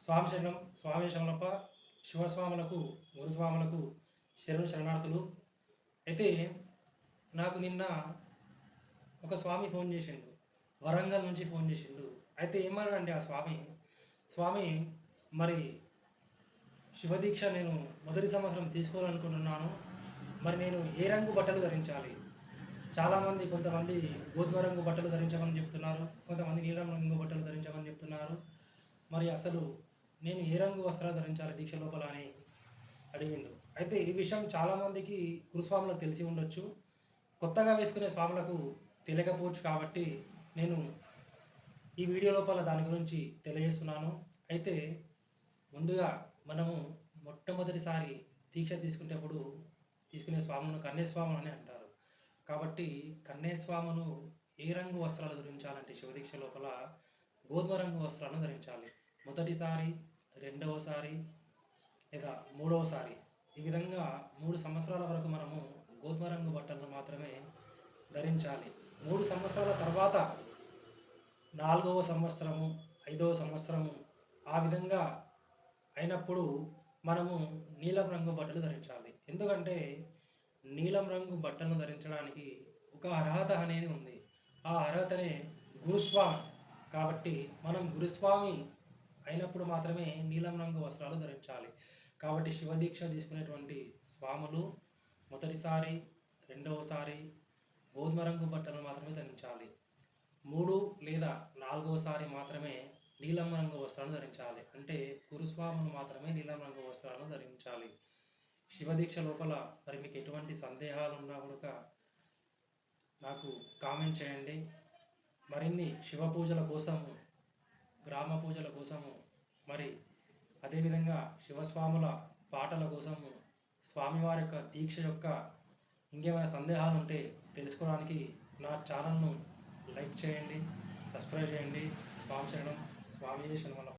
స్వామి శరణం, స్వామి శరణప్ప, శివస్వాములకు, గురుస్వాములకు శరణార్థులు. అయితే నాకు నిన్న ఒక స్వామి ఫోన్ చేసిండు. వరంగల్ నుంచి ఫోన్ చేసిండు. అయితే ఏమన్నాడంటే ఆ స్వామి, స్వామి మరి శివదీక్ష నేను మొదటి సంవత్సరం తీసుకోవాలనుకుంటున్నాను. మరి నేను ఏ రంగు బట్టలు ధరించాలి? చాలామంది కొంతమంది గోధుమ రంగు బట్టలు ధరించమని చెప్తున్నారు. కొంతమంది నీలం రంగు బట్టలు ధరించమని చెప్తున్నారు. మరి అసలు నేను ఏ రంగు వస్త్రాలు ధరించాలి దీక్ష లోపల అని అడిగిండు. అయితే ఈ విషయం చాలామందికి గురుస్వాములకు తెలిసి ఉండొచ్చు. కొత్తగా వేసుకునే స్వాములకు తెలియకపోవచ్చు కాబట్టి నేను ఈ వీడియో లోపల దాని గురించి తెలియజేస్తున్నాను. అయితే ముందుగా మనము మొట్టమొదటిసారి దీక్ష తీసుకునే స్వాములను కన్యస్వాములు అని అంటారు. కాబట్టి కన్యస్వాములు ఏ రంగు వస్త్రాలు ధరించాలంటే శివదీక్ష లోపల గోధుమ రంగు వస్త్రాలను ధరించాలి. మొదటిసారి, రెండవసారి లేదా మూడవసారి ఈ విధంగా 3 సంవత్సరాల వరకు మనము గోధుమ రంగు బట్టలను మాత్రమే ధరించాలి. 3 సంవత్సరాల తర్వాత 4వ సంవత్సరము, 5వ సంవత్సరము ఆ విధంగా అయినప్పుడు మనము నీలం రంగు బట్టలు ధరించాలి. ఎందుకంటే నీలం రంగు బట్టలను ధరించడానికి ఒక అర్హత అనేది ఉంది. ఆ అర్హతనే గురుస్వామి. కాబట్టి మనం గురుస్వామి అయినప్పుడు మాత్రమే నీలం రంగు వస్త్రాలు ధరించాలి. కాబట్టి శివదీక్ష తీసుకునేటువంటి స్వాములు మొదటిసారి, రెండవసారి గోధుమ రంగు బట్టలను మాత్రమే ధరించాలి. 3 లేదా 4వసారి మాత్రమే నీలం రంగు వస్త్రాలను ధరించాలి. అంటే గురుస్వాములు మాత్రమే నీలం రంగు వస్త్రాలను ధరించాలి. శివదీక్ష లోపల మరి మీకు ఎటువంటి సందేహాలు ఉన్నా కూడా నాకు కామెంట్ చేయండి. మరిన్ని శివ పూజల కోసము, గ్రామ పూజల కోసము, మరి అదేవిధంగా శివస్వాముల పాటల కోసము, స్వామివారి యొక్క దీక్ష యొక్క ఇంకేమైనా సందేహాలు ఉంటే తెలుసుకోవడానికి నా ఛానల్ను లైక్ చేయండి, సబ్స్క్రైబ్ చేయండి. స్వామి శరణం, స్వామి శరణం.